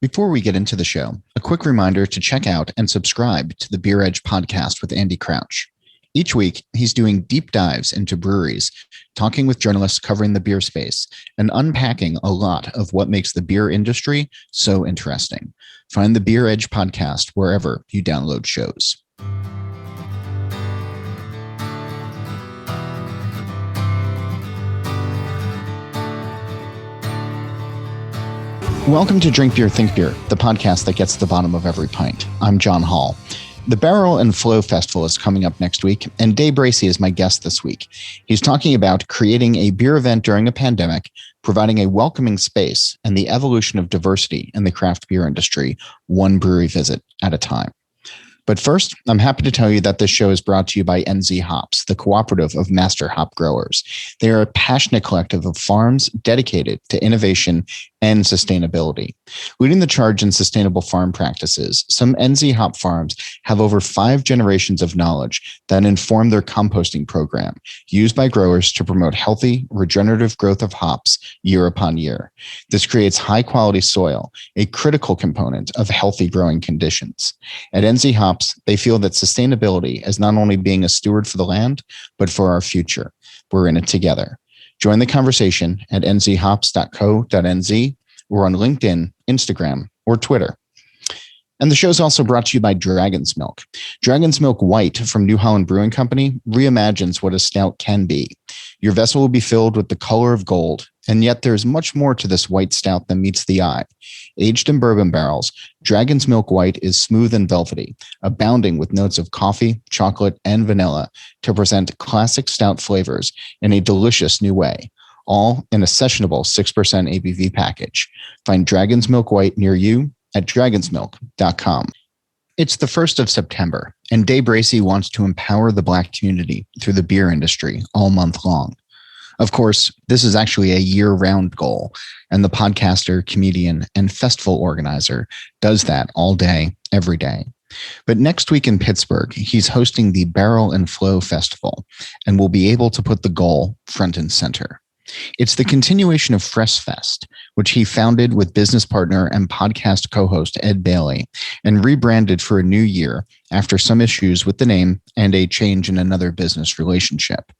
Before we get into the show, a quick reminder to check out and subscribe to the Beer Edge podcast with Andy Crouch. Each week, he's doing deep dives into breweries, talking with journalists covering the beer space, and unpacking a lot of what makes the beer industry so interesting. Find the Beer Edge podcast wherever you download shows. Welcome to Drink Beer, Think Beer, the podcast that gets to the bottom of every pint. I'm John Hall. The Barrel and Flow Festival is coming up next week, and Dave Bracey is my guest this week. He's talking about creating a beer event during a pandemic, providing a welcoming space, and the evolution of diversity in the craft beer industry, one brewery visit at a time. But first, I'm happy to tell you that this show is brought to you by NZ Hops, the cooperative of master hop growers. They are a passionate collective of farms dedicated to innovation and sustainability. Leading the charge in sustainable farm practices, some NZ Hop farms have over 5 generations of knowledge that inform their composting program, used by growers to promote healthy, regenerative growth of hops year upon year. This creates high-quality soil, a critical component of healthy growing conditions. At NZ Hops, they feel that sustainability is not only being a steward for the land, but for our future. We're in it together. Join the conversation at nzhops.co.nz or on LinkedIn, Instagram, or Twitter. And the show is also brought to you by Dragon's Milk. Dragon's Milk White from New Holland Brewing Company reimagines what a stout can be. Your vessel will be filled with the color of gold, and yet there's much more to this white stout than meets the eye. Aged in bourbon barrels, Dragon's Milk White is smooth and velvety, abounding with notes of coffee, chocolate, and vanilla to present classic stout flavors in a delicious new way, all in a sessionable 6% ABV package. Find Dragon's Milk White near you at dragonsmilk.com. It's the 1st of September, and Dave Bracey wants to empower the Black community through the beer industry all month long. Of course, this is actually a year-round goal, and the podcaster, comedian, and festival organizer does that all day, every day. But next week in Pittsburgh, he's hosting the Barrel and Flow Festival and will be able to put the goal front and center. It's the continuation of Fresh Fest, which he founded with business partner and podcast co-host Ed Bailey and rebranded for a new year after some issues with the name and a change in another business relationship.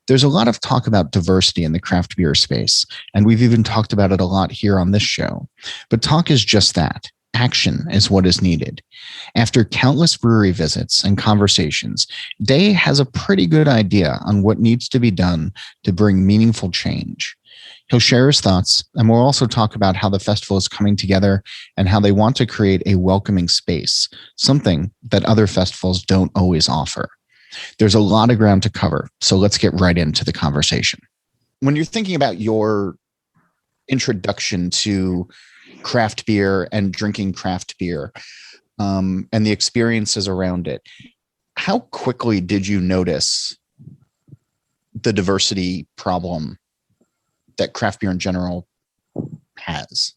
There's a lot of talk about diversity in the craft beer space, and we've even talked about it a lot here on this show. But talk is just that. Action is what is needed. After countless brewery visits and conversations, Day has a pretty good idea on what needs to be done to bring meaningful change. He'll share his thoughts, and we'll also talk about how the festival is coming together and how they want to create a welcoming space, something that other festivals don't always offer. There's a lot of ground to cover, so let's get right into the conversation. When you're thinking about your introduction to craft beer and drinking craft beer and the experiences around it, how quickly did you notice the diversity problem that craft beer in general has?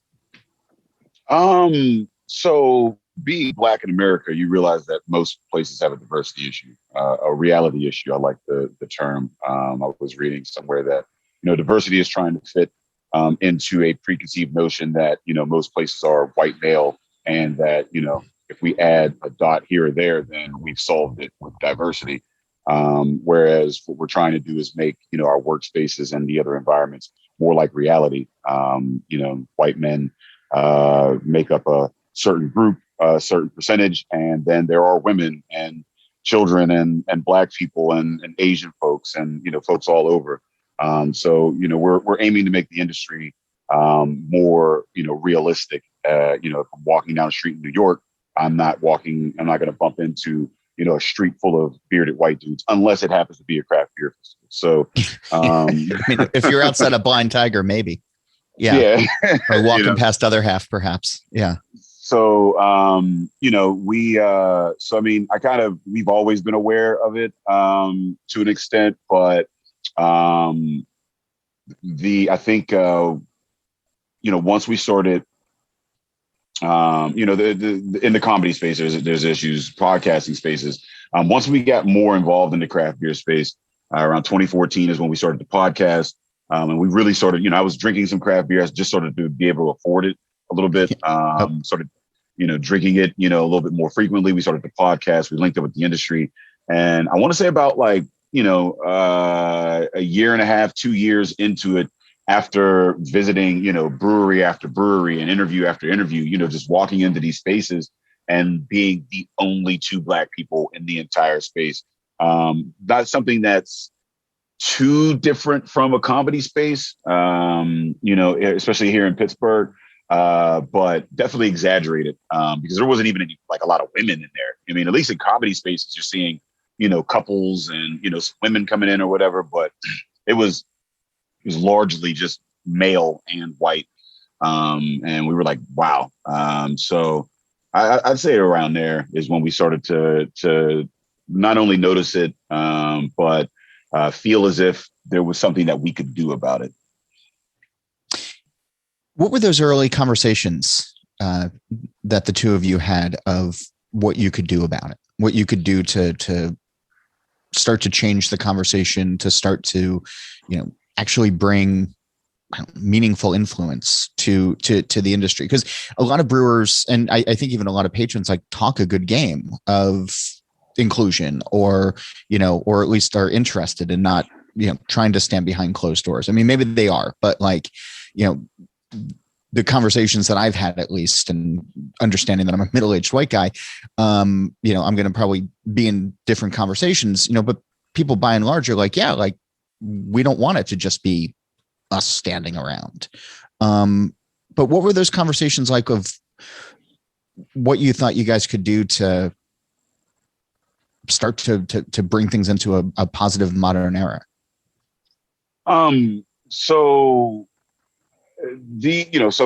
So being Black in America, you realize that most places have a diversity issue, a reality issue. I like the term. I was reading somewhere that, diversity is trying to fit into a preconceived notion that, most places are white male and that, if we add a dot here or there, then we've solved it with diversity. Whereas what we're trying to do is make, our workspaces and the other environments more like reality. White men make up a certain group, a certain percentage, and then there are women and children and Black people and Asian folks and, folks all over. So we're aiming to make the industry more, realistic. If I'm walking down the street in New York, I'm not going to bump into, a street full of bearded white dudes, unless it happens to be a craft beer festival. So I mean, if you're outside a Blind Tiger, maybe. Yeah. Or walking past other half, perhaps. Yeah. So, we've always been aware of it to an extent, but once we started, in the comedy space, there's issues, podcasting spaces. Once we got more involved in the craft beer space, around 2014 is when we started the podcast. And we really started, I was drinking some craft beer. I just started to be able to afford it. a little bit. Started, drinking it, a little bit more frequently. We started the podcast. We linked up with the industry, and I want to say about like, a year and a half, 2 years into it, after visiting, brewery after brewery and interview after interview, just walking into these spaces and being the only two Black people in the entire space. That's something that's too different from a comedy space, especially here in Pittsburgh, but definitely exaggerated, because there wasn't even any, like, a lot of women in there. I mean, at least in comedy spaces, you're seeing, couples and, women coming in or whatever, but it was largely just male and white. And we were like, wow. So I'd say around there is when we started to not only notice it, but feel as if there was something that we could do about it. What were those early conversations that the two of you had of what you could do about it? What you could do to start to change the conversation, to start to, actually bring meaningful influence to the industry? Because a lot of brewers, and I think even a lot of patrons, like, talk a good game of inclusion, or at least are interested in not, trying to stand behind closed doors. I mean, maybe they are, but like, the conversations that I've had, at least, and understanding that I'm a middle-aged white guy, I'm going to probably be in different conversations, but people by and large are like, yeah, like, we don't want it to just be us standing around. But what were those conversations like, of what you thought you guys could do to start to bring things into a positive modern era? So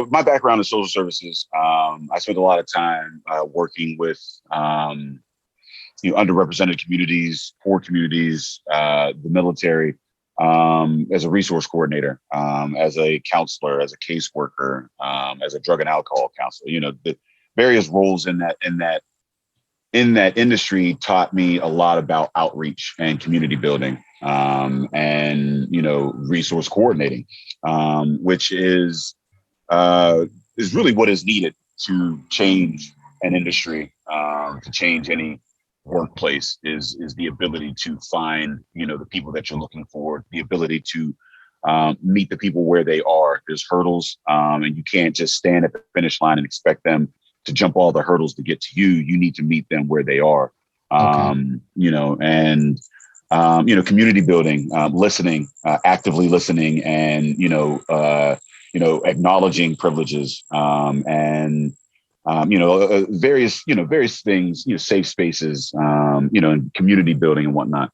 my background is social services. I spent a lot of time working with, underrepresented communities, poor communities, the military, as a resource coordinator, as a counselor, as a caseworker, as a drug and alcohol counselor. The various roles in that industry taught me a lot about outreach and community building, and resource coordinating, which is really what is needed to change an industry, to change any workplace, is the ability to find the people that you're looking for, the ability to meet the people where they are. There's hurdles, and you can't just stand at the finish line and expect them to jump all the hurdles to get to you. You need to meet them where they are. Community building, listening, actively listening, and acknowledging privileges, and various things, safe spaces, and community building and whatnot.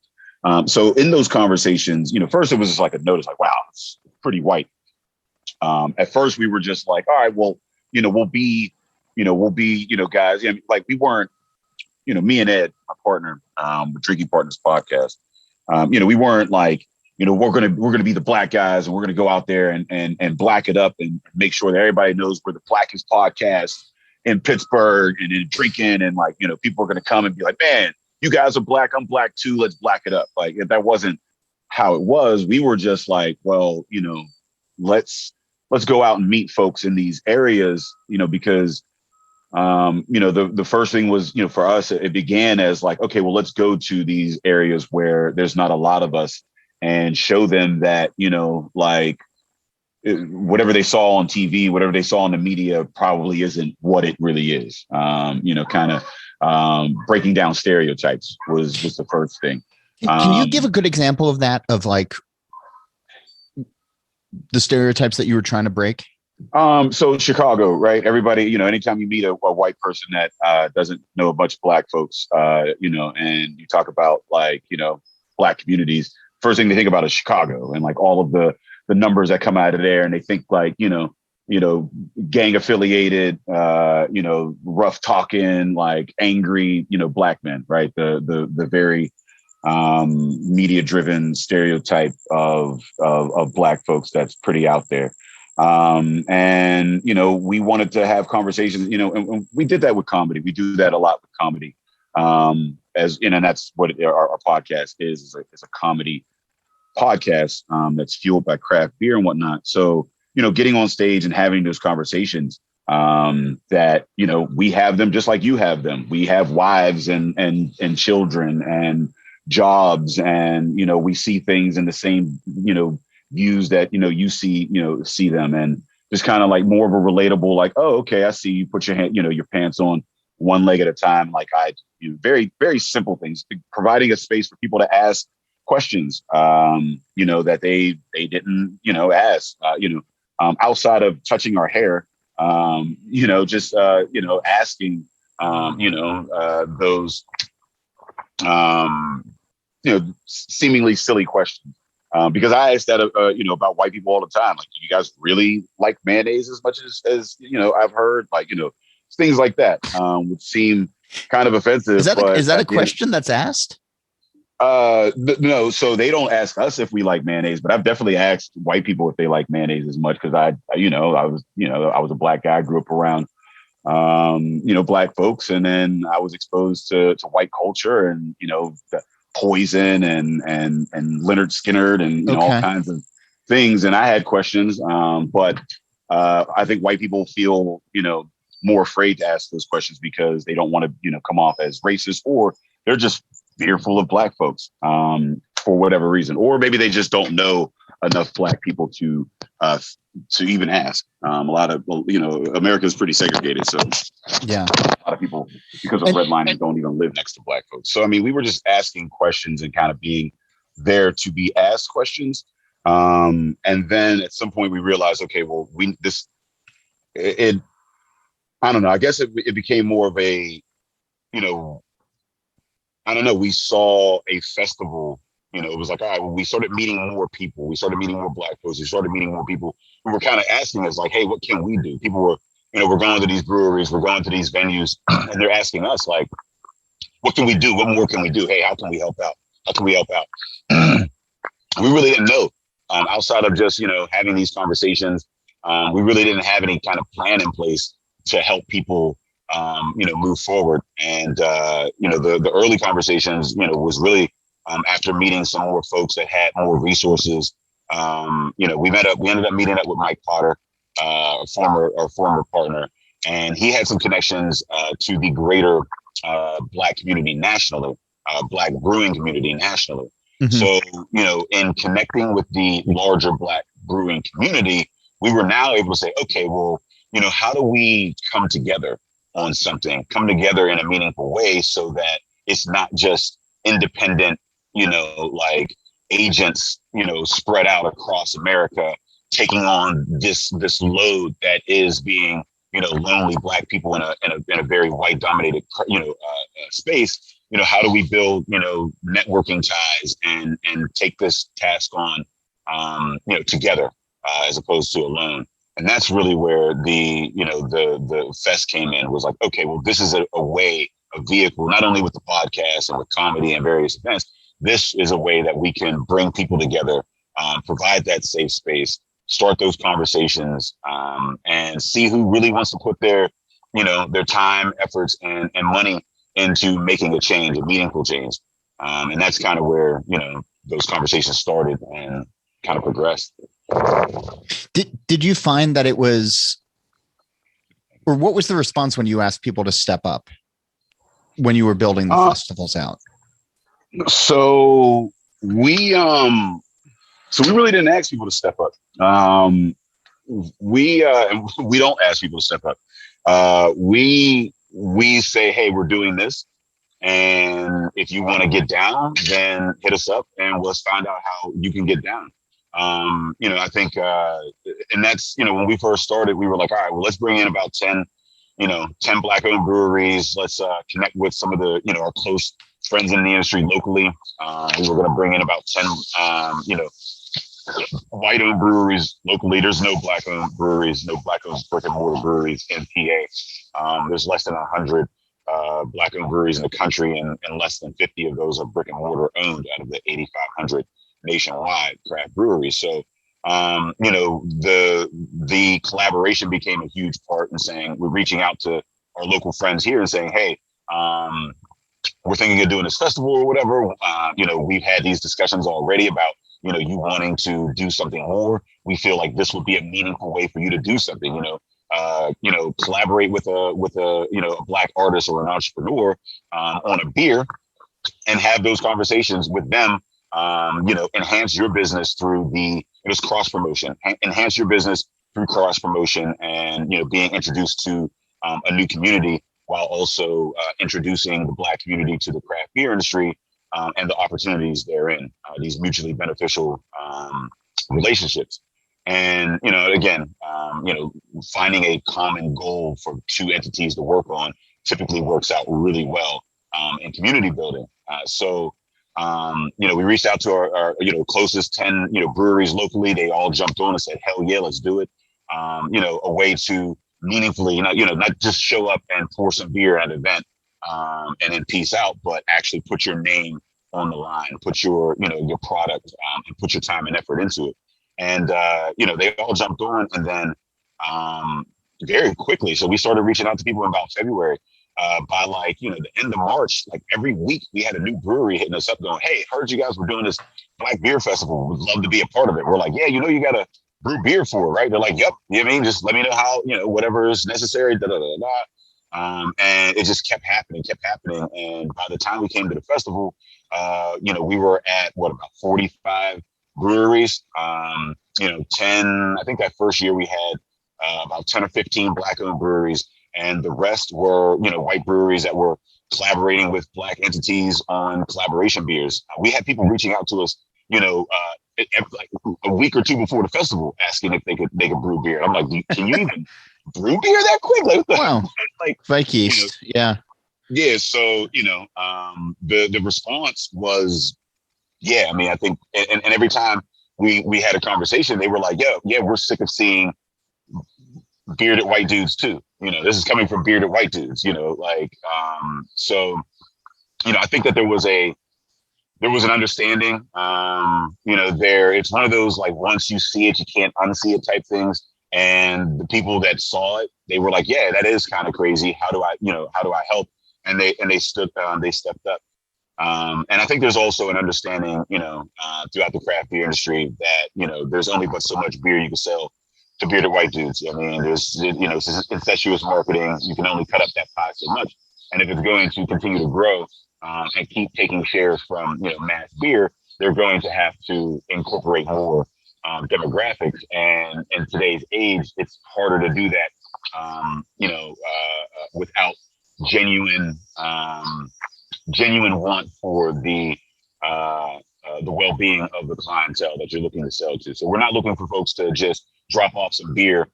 So in those conversations, first it was just like a notice, like, wow, it's pretty white. At first we were just like, all right, well, we'll be guys, like, we weren't, me and Ed, my partner, with Drinking Partners podcast, we weren't like, we're going to be the Black guys, and we're going to go out there and black it up and make sure that everybody knows we're the blackest podcast in Pittsburgh, and then drinking, and like, people are going to come and be like, man, you guys are Black, I'm Black too, let's black it up. Like, that wasn't how it was. We were just like, well, let's go out and meet folks in these areas, because the first thing was, for us, it began as like, okay, well, let's go to these areas where there's not a lot of us, and show them that, like, whatever they saw on TV, whatever they saw in the media probably isn't what it really is. Kind of breaking down stereotypes was the first thing. Can you give a good example of that, of like the stereotypes that you were trying to break? So Chicago, right? Everybody, anytime you meet a white person that doesn't know a bunch of Black folks, and you talk about, like, Black communities, first thing they think about is Chicago, and like all of the numbers that come out of there, and they think like, gang affiliated, rough talking, like angry, Black men, right? The very media driven stereotype of Black folks that's pretty out there. And we wanted to have conversations, and we did that with comedy. We do that a lot with comedy, and that's what our podcast is a comedy podcast, that's fueled by craft beer and whatnot. So, getting on stage and having those conversations, that, we have them just like you have them. We have wives and children and jobs, and, we see things in the same, views that, see them, and just kind of like more of a relatable, like, oh, okay, I see you put your hand, your pants on one leg at a time. Like I do. Very, very simple things, providing a space for people to ask questions, that they didn't, ask, outside of touching our hair, just, asking, those, seemingly silly questions. Because I ask that, about white people all the time. Like, do you guys really like mayonnaise as much as I've heard? Like, things like that would seem kind of offensive. Is that a question that's asked? No. So they don't ask us if we like mayonnaise, but I've definitely asked white people if they like mayonnaise as much, because I was a black guy, grew up around, black folks, and then I was exposed to white culture and the Poison and Leonard Skinner and all kinds of things. And I had questions, but I think white people feel more afraid to ask those questions because they don't want to come off as racist, or they're just fearful of black folks for whatever reason, or maybe they just don't know enough black people to even ask. A lot of America is pretty segregated, so yeah, a lot of people, because of redlining, don't even live next to black folks. So I mean, we were just asking questions and kind of being there to be asked questions. And then at some point we realized, okay, well, I don't know. I guess it became more of a, I don't know. We saw a festival, it was like, all right, well, we started meeting more people. We started meeting more black folks. We started meeting more people who were kind of asking us like, hey, what can we do? People were, we're going to these breweries, we're going to these venues, and they're asking us like, what can we do? What more can we do? Hey, how can we help out? How can we help out? We really didn't know, outside of just, having these conversations. We really didn't have any kind of plan in place to help people, move forward. And, the early conversations, was really after meeting some more folks that had more resources. We ended up meeting up with Mike Potter, our former partner, and he had some connections to the greater Black community nationally, Black brewing community nationally. Mm-hmm. So, in connecting with the larger Black brewing community, we were now able to say, okay, well, how do we come together on something, come together in a meaningful way so that it's not just independent, like agents, spread out across America, taking on this load that is being, lonely Black people in a very white dominated, space. How do we build, networking ties and take this task on, together as opposed to alone. And that's really where the fest came in, was like, okay, well, this is a way, a vehicle, not only with the podcast and with comedy and various events. This is a way that we can bring people together, provide that safe space, start those conversations, and see who really wants to put their time, efforts, and money into making a change, a meaningful change. And that's kind of where, those conversations started and kind of progressed. Did you find that it was, or what was the response when you asked people to step up when you were building the festivals out? So we really didn't ask people to step up. We don't ask people to step up. We say, hey, we're doing this, and if you want to get down, then hit us up and let's find out how you can get down. I think, and that's, when we first started, we were like, all right, well, let's bring in about 10 Black owned breweries. Let's connect with some of the, our close friends in the industry locally. We were going to bring in about 10, white owned breweries locally. There's no Black owned breweries, no Black owned brick and mortar breweries in PA. There's less than 100 Black owned breweries in the country, and less than 50 of those are brick and mortar owned out of the 8,500 nationwide craft breweries. So, the collaboration became a huge part in saying, we're reaching out to our local friends here and saying, hey, we're thinking of doing this festival or whatever. We've had these discussions already about, you wanting to do something more. We feel like this would be a meaningful way for you to do something. collaborate with a Black artist or an entrepreneur on a beer and have those conversations with them. Enhance your business through it's cross promotion. Enhance your business through cross promotion and being introduced to a new community while also introducing the Black community to the craft beer industry and the opportunities therein. These mutually beneficial relationships. And finding a common goal for two entities to work on typically works out really well in community building. We reached out to our closest 10 breweries locally. They all jumped on and said, "Hell yeah, let's do it." A way to meaningfully, not just show up and pour some beer at an event and then peace out, but actually put your name on the line, put your product and put your time and effort into it. And they all jumped on, and then very quickly, so we started reaching out to people in about February. By the end of March, every week we had a new brewery hitting us up going, "Hey, heard you guys were doing this Black Beer Festival. Would love to be a part of it." We're like, "Yeah, you got to brew beer for it, right?" They're like, "Yep." You know what I mean? Just let me know how, whatever is necessary. And it just kept happening. And by the time we came to the festival, we were at about 45 breweries. 10, I think that first year we had about 10 or 15 Black owned breweries. And the rest were, white breweries that were collaborating with Black entities on collaboration beers. We had people reaching out to us, a week or two before the festival, asking if they could brew beer. I'm like, "Can you even brew beer that quick?" Wow, Fake East, yeah. So the response was, yeah. I mean, I think, and every time we had a conversation, they were like, "Yeah, we're sick of seeing bearded white dudes too. This is coming from bearded white dudes, I think that there was an understanding, it's one of those, once you see it, you can't unsee it type things. And the people that saw it, they were like, "Yeah, that is kind of crazy. How do I help?" And they stepped up. And I think there's also an understanding, throughout the craft beer industry that, there's only but so much beer you can sell to bearded white dudes. I mean, there's, incestuous marketing. You can only cut up that pie so much. And if it's going to continue to grow and keep taking shares from, mass beer, they're going to have to incorporate more demographics. And in today's age, it's harder to do that, without genuine want for the well-being of the clientele that you're looking to sell to. So we're not looking for folks to just drop off some beer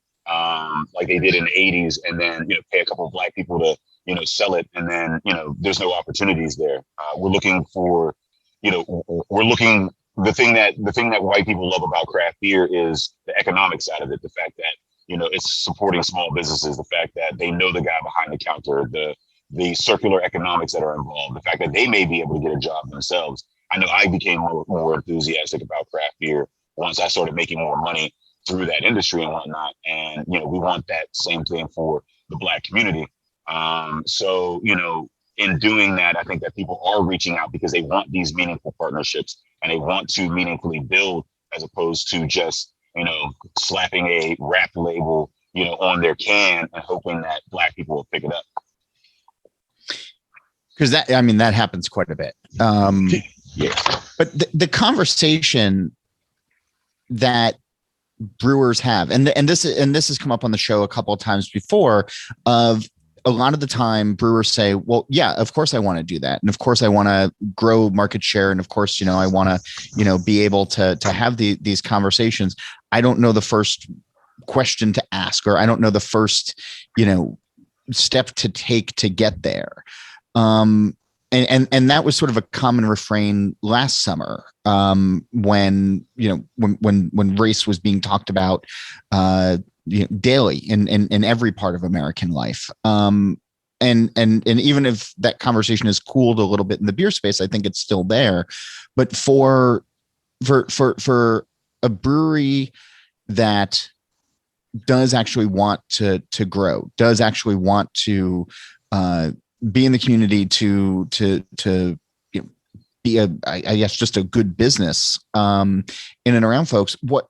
like they did in the 80s and then pay a couple of Black people to sell it, and then there's no opportunities there. We're looking for the thing that white people love about craft beer is the economic side of it, the fact that it's supporting small businesses, the fact that they know the guy behind the counter, the circular economics that are involved, the fact that they may be able to get a job themselves. I know I became more enthusiastic about craft beer once I started making more money through that industry and whatnot. And, we want that same thing for the Black community. In doing that, I think that people are reaching out because they want these meaningful partnerships and they want to meaningfully build, as opposed to just, slapping a rap label, on their can and hoping that Black people will pick it up. Because that happens quite a bit. Yeah. But the conversation that brewers have, and this has come up on the show a couple of times before, of a lot of the time brewers say, "Well, yeah, of course I want to do that. And of course I want to grow market share. And of course, I want to, be able to have these conversations. I don't know the first question to ask, or I don't know the first, step to take to get there." And that was sort of a common refrain last summer, when race was being talked about, daily in every part of American life. And even if that conversation has cooled a little bit in the beer space, I think it's still there. But for a brewery that does actually want to grow, does actually want to be in the community, to be I guess just a good business in and around folks, what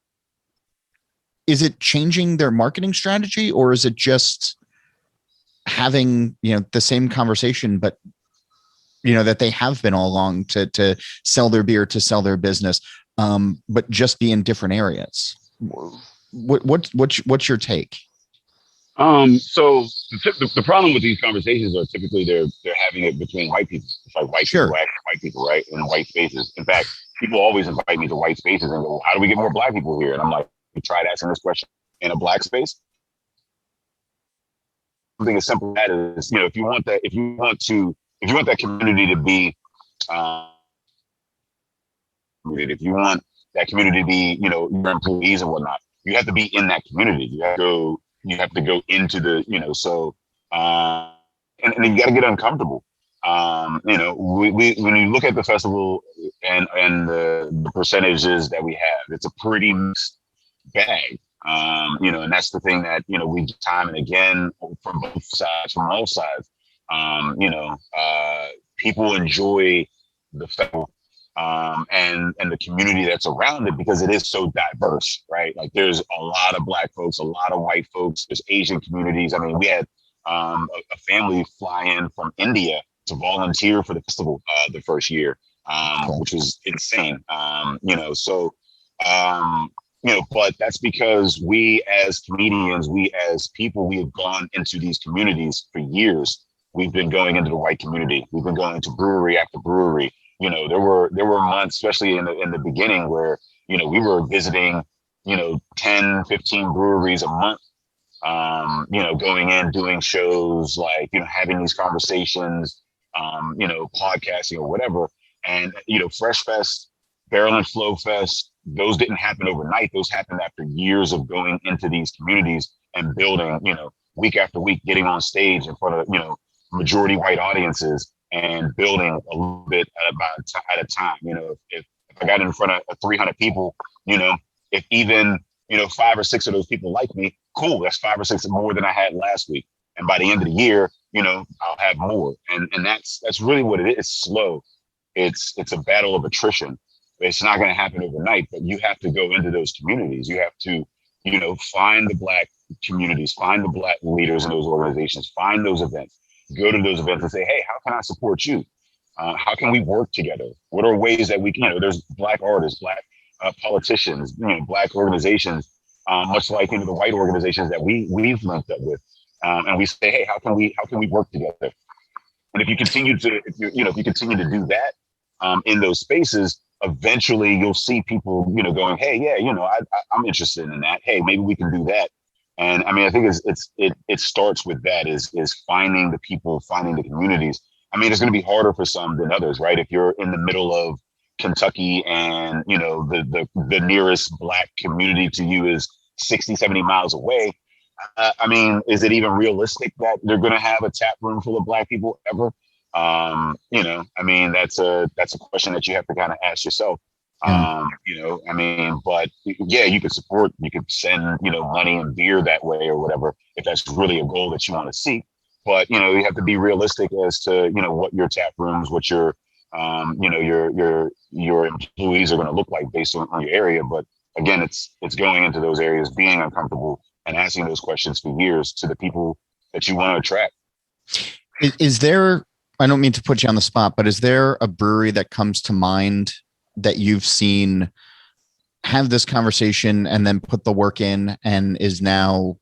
is it changing their marketing strategy, or is it just having, the same conversation, but that they have been all along to sell their beer, to sell their business, but just be in different areas? What's your take? So the problem with these conversations are typically they're having it between white people. It's like white Sure. people, white people, right? In white spaces. In fact, people always invite me to white spaces and go, how do we get more black people here? And I'm like, we tried asking this question in a black space. Something as simple as that is, if you want that community to be, if you want that community to be, your employees and whatnot, you have to be in that community. You have to go into the, and you got to get uncomfortable. When you look at the festival and the percentages that we have, it's a pretty mixed bag. And that's the thing that, we do time and again from both sides, from all sides. People enjoy the festival and the community that's around it because it is so diverse, right? Like there's a lot of black folks, a lot of white folks, there's Asian communities. I mean, we had a family fly in from India to volunteer for the festival the first year, which was insane. But that's because we as comedians, we as people, we have gone into these communities for years. We've been going into the white community. We've been going to brewery after brewery. There were months, especially in the beginning, where, we were visiting, 10, 15 breweries a month, going in, doing shows, like, having these conversations, podcasting or whatever. And, Fresh Fest, Barrel and Flow Fest, those didn't happen overnight. Those happened after years of going into these communities and building, week after week, getting on stage in front of, majority white audiences and building a little bit at a time. If I got in front of 300 people, if even, 5 or 6 of those people like me, cool. That's 5 or 6 more than I had last week. And by the end of the year, I'll have more. And that's really what it is. It's slow. It's a battle of attrition. It's not going to happen overnight, but you have to go into those communities. You have to, find the black communities, find the black leaders in those organizations, find those events, go to those events and say, hey, how can I support you? How can we work together? What are ways that we can, there's black artists, black politicians, black organizations, much like, the white organizations that we've linked up with. And we say, hey, how can we work together? And if you continue to do that in those spaces, eventually you'll see people, going, hey, yeah, I'm interested in that. Hey, maybe we can do that. And I mean, I think it starts with that is finding the people, finding the communities. I mean, it's going to be harder for some than others, right? If you're in the middle of Kentucky and, the nearest black community to you is 60, 70 miles away. I mean, is it even realistic that they're going to have a tap room full of black people ever? I mean, that's a question that you have to kind of ask yourself. Yeah. But yeah, you could support, you could send, money and beer that way or whatever, if that's really a goal that you want to see. But, you have to be realistic as to, what your tap rooms, what your employees are going to look like based on your area. But again, it's going into those areas, being uncomfortable and asking those questions for years to the people that you want to attract. Is there, I don't mean to put you on the spot, but is there a brewery that comes to mind that you've seen have this conversation and then put the work in and is now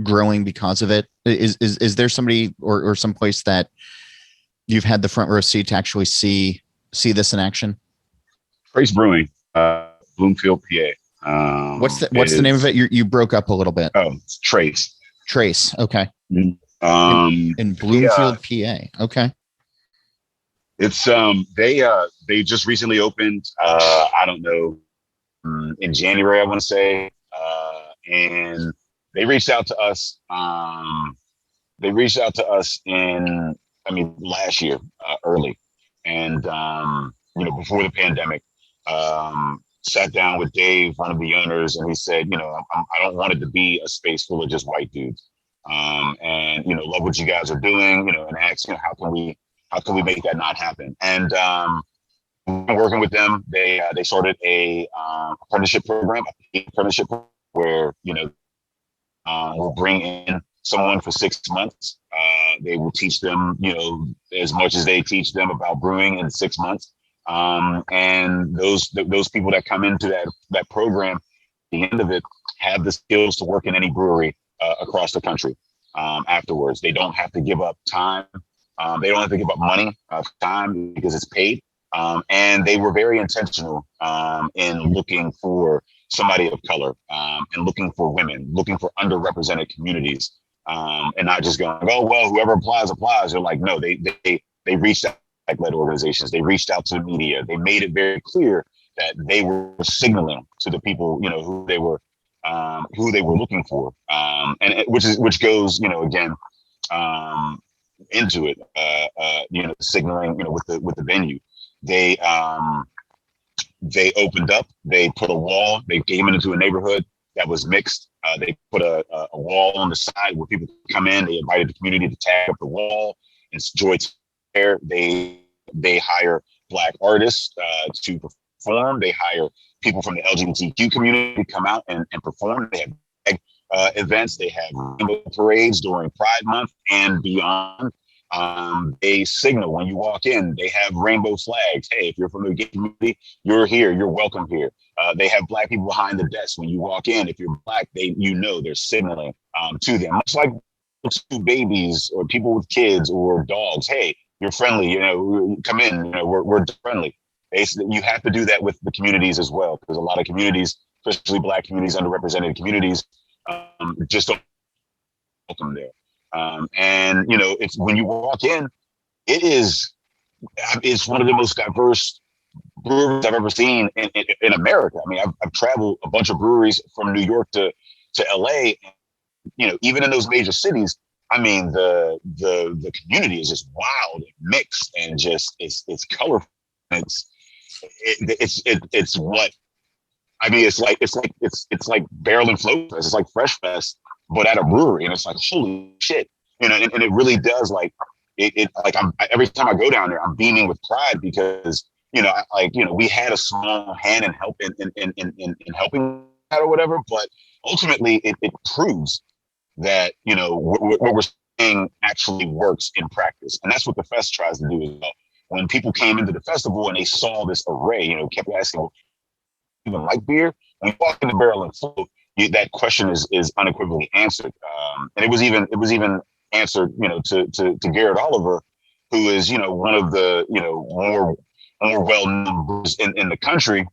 growing because of it? Is there somebody or some place that you've had the front row seat to actually see this in action? Trace Brewing, Bloomfield, PA. What's the name of it? You broke up a little bit. Oh, it's Trace. Trace. Okay. In Bloomfield, PA. Okay. It's they just recently opened, I don't know, in January, I want to say, and they reached out to us. Last year, early, and before the pandemic. Sat down with Dave, one of the owners, and he said, I don't want it to be a space full of just white dudes. And love what you guys are doing, and ask, how can we make that not happen? And working with them, they started a apprenticeship program, where, we'll bring in someone for 6 months. They will teach them, as much as they teach them about brewing in 6 months. And those people that come into that program, at the end of it, have the skills to work in any brewery across the country. Afterwards, they don't have to give up time. They don't have to give up money, time, because it's paid. And they were very intentional in looking for somebody of color, and looking for women, looking for underrepresented communities, and not just going, oh, well, whoever applies. They're like, no, they reached out to led organizations. They reached out to the media. They made it very clear that they were signaling to the people, who they were looking for, which goes, again, into it, signaling, with the venue. They opened up, they put a wall, they came into a neighborhood that was mixed. They put a wall on the side where people could come in. They invited the community to tag up the wall and enjoy there. They hire Black artists to perform. They hire people from the LGBTQ community to come out and perform. They have events. They have rainbow parades during Pride Month and beyond. They signal when you walk in. They have rainbow flags. Hey, if you're from the gay community, you're here. You're welcome here. They have Black people behind the desk when you walk in. If you're Black, they're signaling to them. Much like to babies or people with kids or dogs. Hey, you're friendly. Come in. We're friendly. You have to do that with the communities as well, because a lot of communities, especially Black communities, underrepresented communities, just don't welcome there. And it's when you walk in, it's one of the most diverse breweries I've ever seen in America. I mean, I've traveled a bunch of breweries from New York to LA. Even in those major cities, I mean, the community is just wild and mixed and just it's colorful. It's what I mean. It's like Barrel and Flow Fest. It's like Fresh Fest, but at a brewery, and it's like, holy shit, and it really does, like it like every time I go down there, I'm beaming with pride because we had a small hand in helping out or whatever, but ultimately it proves that what we're saying actually works in practice, and that's what the fest tries to do as well. When people came into the festival and they saw this array, kept asking, well, even like beer? When you walk in the Barrel and Flow, that question is unequivocally answered, and it was even answered, to Garrett Oliver, who is one of the more well-known brewers in the country.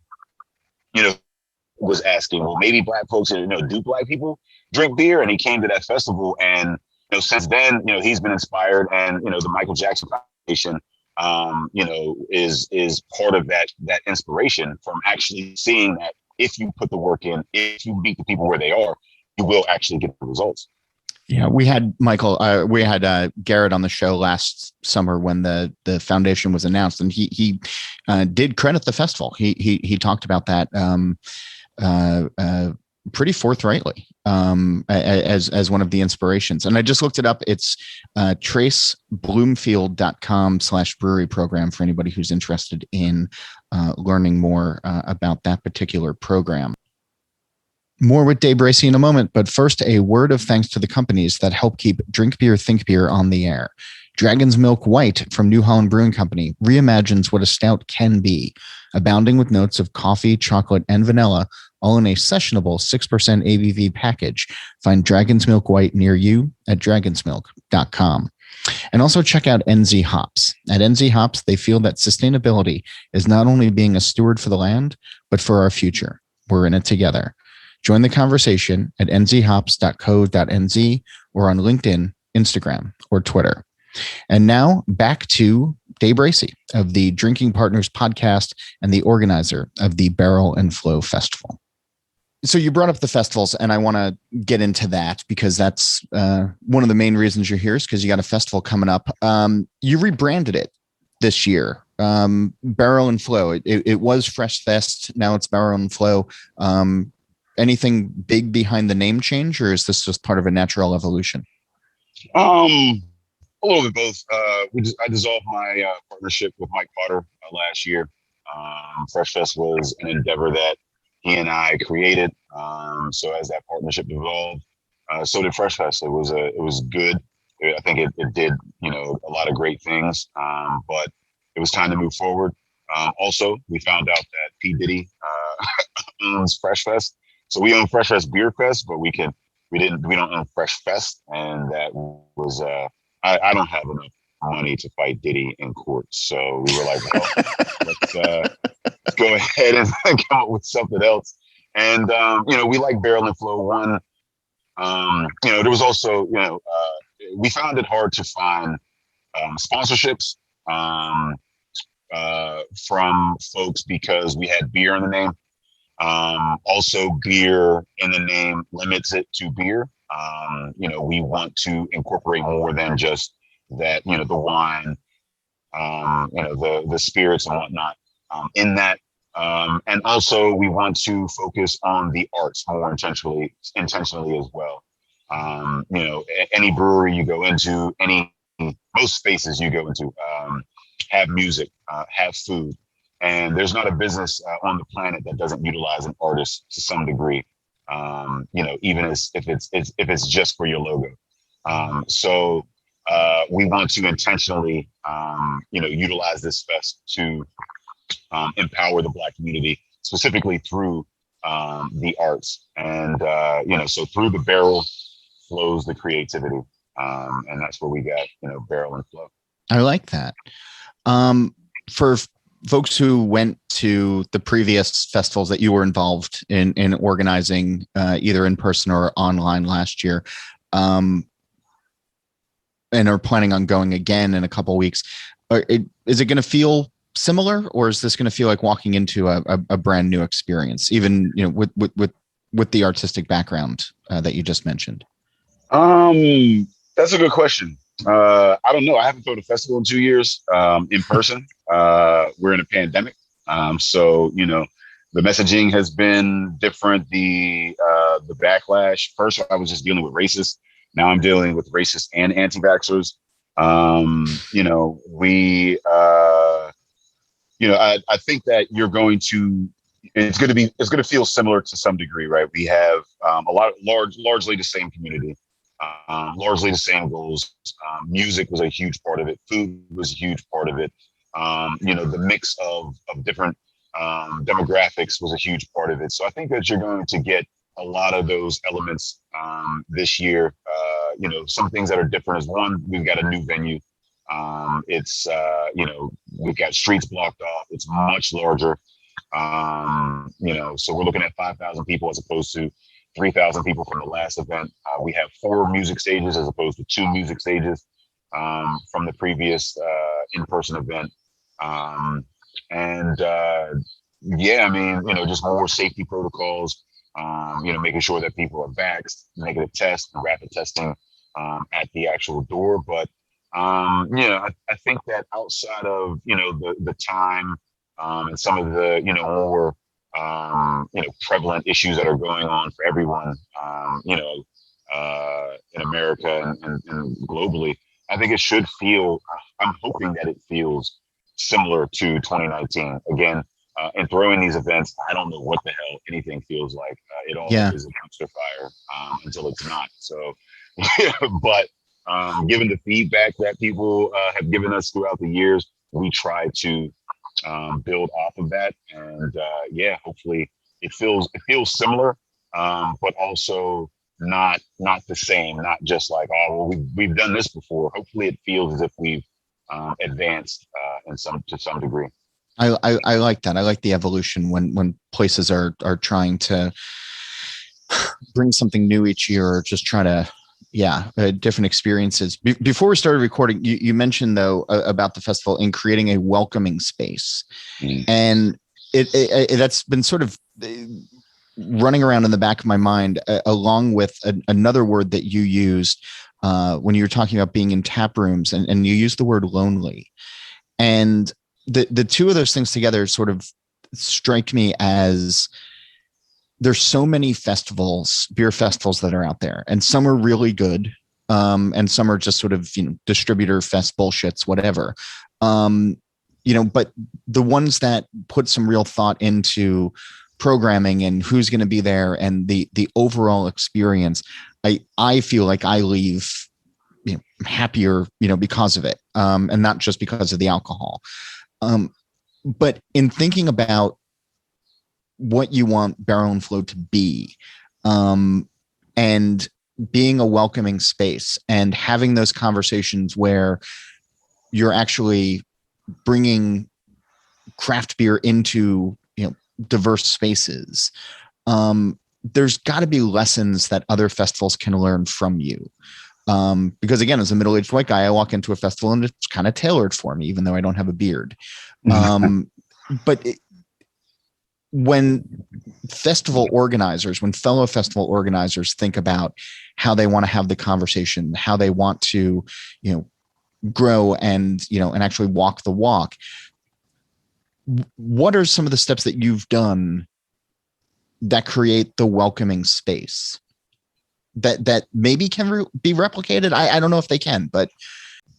Was asking, well, maybe Black folks, do Black people drink beer? And he came to that festival, and since then, he's been inspired, and the Michael Jackson Foundation, is part of that inspiration from actually seeing that if you put the work in, if you meet the people where they are, you will actually get the results. Yeah, we had Garrett on the show last summer when the foundation was announced, and he did credit the festival. He talked about that pretty forthrightly as one of the inspirations. And I just looked it up. It's tracebloomfield.com/brewery program for anybody who's interested in learning more about that particular program. More with Dave Bracey in a moment, but first, a word of thanks to the companies that help keep Drink Beer, Think Beer on the air. Dragon's Milk White from New Holland Brewing Company reimagines what a stout can be, abounding with notes of coffee, chocolate, and vanilla, all in a sessionable 6% ABV package. Find Dragon's Milk White near you at dragonsmilk.com. And also check out NZ Hops. At NZ Hops, they feel that sustainability is not only being a steward for the land, but for our future. We're in it together. Join the conversation at nzhops.co.nz or on LinkedIn, Instagram, or Twitter. And now back to Dave Bracey of the Drinking Partners podcast and the organizer of the Barrel and Flow Festival. So you brought up the festivals, and I want to get into that because that's one of the main reasons you're here, is because you got a festival coming up. You rebranded it this year, Barrel and Flow. It was Fresh Fest. Now it's Barrel and Flow. Anything big behind the name change, or is this just part of a natural evolution? A little bit both. I dissolved my partnership with Mike Potter last year. Fresh Fest was an endeavor that he and I created. So as that partnership evolved, so did Fresh Fest. It was good. I think it did, a lot of great things. But it was time to move forward. Also, we found out that P. Diddy owns Fresh Fest. So we own Fresh Fest Beer Fest, but we don't own Fresh Fest. And that was, I don't have enough money to fight Diddy in court. So we were like, well, let's go ahead and come up with something else. And, we like Barrel and Flow. One, there was also, we found it hard to find sponsorships from folks because we had beer in the name. Also, beer in the name limits it to beer. We want to incorporate more than just that, the wine, the spirits and whatnot in that. And also, we want to focus on the arts more intentionally as well. Any brewery you go into, most spaces you go into, have music, have food. And there's not a business on the planet that doesn't utilize an artist to some degree, even if it's just for your logo. So we want to intentionally, utilize this fest to empower the Black community, specifically through the arts. And, so through the barrel flows the creativity. And that's where we got, Barrel and Flow. I like that. For folks who went to the previous festivals that you were involved in organizing, either in person or online last year, and are planning on going again in a couple of weeks, is it going to feel similar, or is this going to feel like walking into a brand new experience, even with the artistic background that you just mentioned? That's a good question. I don't know. I haven't thrown a festival in 2 years in person. We're in a pandemic. So, the messaging has been different. The backlash. First, I was just dealing with racists. Now I'm dealing with racists and anti-vaxxers. I think that it's going to feel similar to some degree, right? We have largely the same community. Largely the same goals. Music was a huge part of it. Food was a huge part of it. The mix of different demographics was a huge part of it. So I think that you're going to get a lot of those elements this year. Some things that are different is, one, we've got a new venue. It's we've got streets blocked off. It's much larger. So we're looking at 5,000 people as opposed to 3,000 people from the last event. We have 4 music stages as opposed to 2 music stages from the previous in-person event. Just more safety protocols, making sure that people are vaxxed, negative tests, and rapid testing at the actual door. But, I think that outside of, the time and some of the, more prevalent issues that are going on for everyone, in America and globally, I think it should feel, I'm hoping that it feels similar to 2019. Again, in throwing these events, I don't know what the hell anything feels like. It all is a dumpster fire until it's not. So, but given the feedback that people have given us throughout the years, we try to build off of that, and hopefully it feels similar, but also not the same. Not just like, oh, well, we've done this before. Hopefully, it feels as if we've advanced to some degree. I like that. I like the evolution when places are trying to bring something new each year, or just try to different experiences. Before we started recording, you mentioned though about the festival in creating a welcoming space, and it that's been sort of running around in the back of my mind, along with another word that you used when you were talking about being in tap rooms, and you used the word lonely, and the two of those things together sort of strike me as, there's so many festivals, beer festivals that are out there, and some are really good. And some are just sort of, distributor fest bullshits, whatever. But the ones that put some real thought into programming and who's going to be there and the overall experience, I feel like I leave, happier, because of it, and not just because of the alcohol. But in thinking about what you want Barrel and Flow to be, and being a welcoming space and having those conversations where you're actually bringing craft beer into, diverse spaces. There's got to be lessons that other festivals can learn from you. Because again, as a middle-aged white guy, I walk into a festival and it's kind of tailored for me, even though I don't have a beard. But when fellow festival organizers think about how they want to have the conversation, how they want to, grow and, and actually walk the walk, what are some of the steps that you've done that create the welcoming space that maybe can be replicated? I don't know if they can, but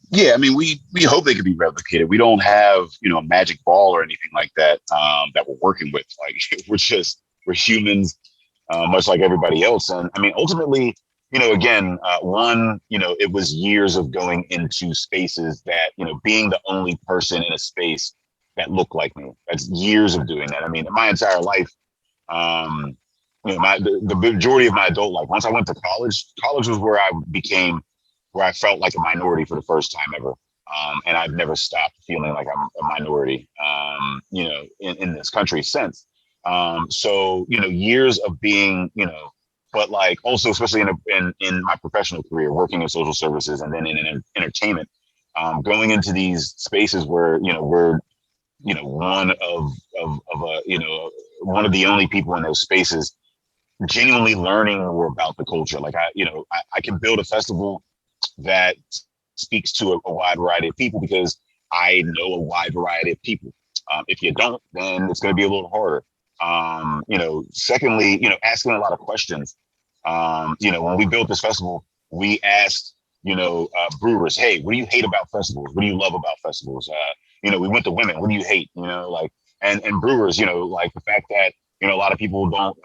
yeah, I mean, we hope they can be replicated. We don't have, a magic ball or anything like that, that we're working with. Like we're humans, much like everybody else. And I mean, ultimately, again, it was years of going into spaces that, being the only person in a space that looked like me. That's years of doing that. I mean, my entire life, the majority of my adult life, once I went to college was where I felt like a minority for the first time ever. And I've never stopped feeling like I'm a minority, in this country since. So, years of being, but like also, especially in my professional career, working in social services and then in entertainment, going into these spaces where, we're, one of the only people in those spaces genuinely learning more about the culture. Like I can build a festival that speaks to a wide variety of people because I know a wide variety of people. If you don't, then it's going to be a little harder. Secondly, asking a lot of questions. When we built this festival, we asked, brewers, hey, what do you hate about festivals? What do you love about festivals? We went to women. What do you hate? And brewers, like the fact that, a lot of people don't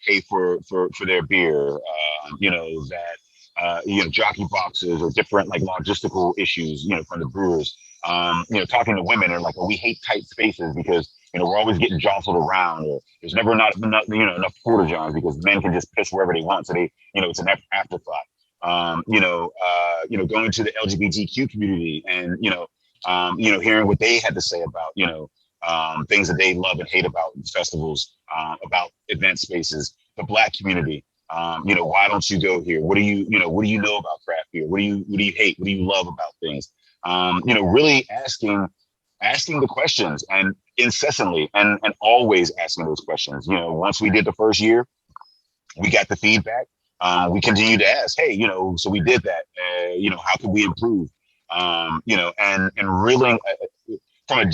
pay for their beer, jockey boxes or different like logistical issues, from the brewers. Talking to women are like, oh, we hate tight spaces because, we're always getting jostled around, or there's never enough porta johns because men can just piss wherever they want. So they, it's an afterthought. Going to the LGBTQ community and, hearing what they had to say about, things that they love and hate about festivals, about event spaces, the Black community. Why don't you go here? What do you know about craft beer? What do you hate? What do you love about things? Really asking the questions and incessantly and always asking those questions. Once we did the first year, we got the feedback. We continued to ask, hey, so we did that. How could we improve? And really from a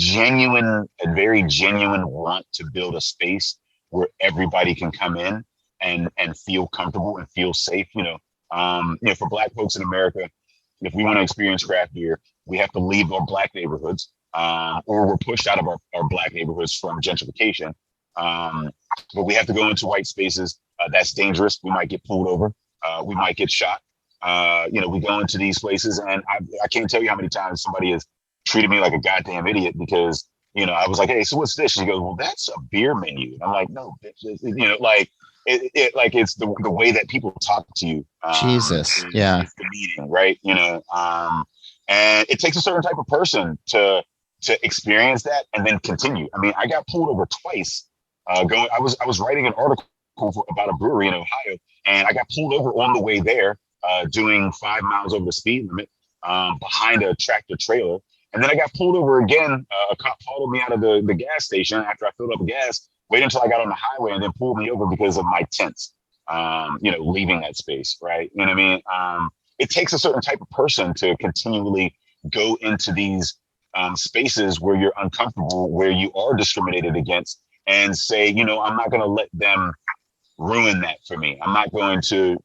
very genuine want to build a space where everybody can come in and feel comfortable and feel safe. For Black folks in America, if we want to experience craft beer, we have to leave our Black neighborhoods, or we're pushed out of our Black neighborhoods from gentrification. But we have to go into white spaces. That's dangerous. We might get pulled over. We might get shot. We go into these places, and I can't tell you how many times somebody has treated me like a goddamn idiot because, I was like, hey, so what's this? She goes, well, that's a beer menu. And I'm like, no, it's the way that people talk to you. Jesus. Yeah. It's the meeting, right? And it takes a certain type of person to experience that and then continue. I mean, I got pulled over twice. I was writing an article about a brewery in Ohio, and I got pulled over on the way there, doing 5 miles over the speed limit, behind a tractor trailer. And then I got pulled over again. A cop followed me out of the gas station after I filled up gas, waited until I got on the highway, and then pulled me over because of my tents, leaving that space, right? You know what I mean? It takes a certain type of person to continually go into these spaces where you're uncomfortable, where you are discriminated against, and say, I'm not going to let them ruin that for me. I'm not going to,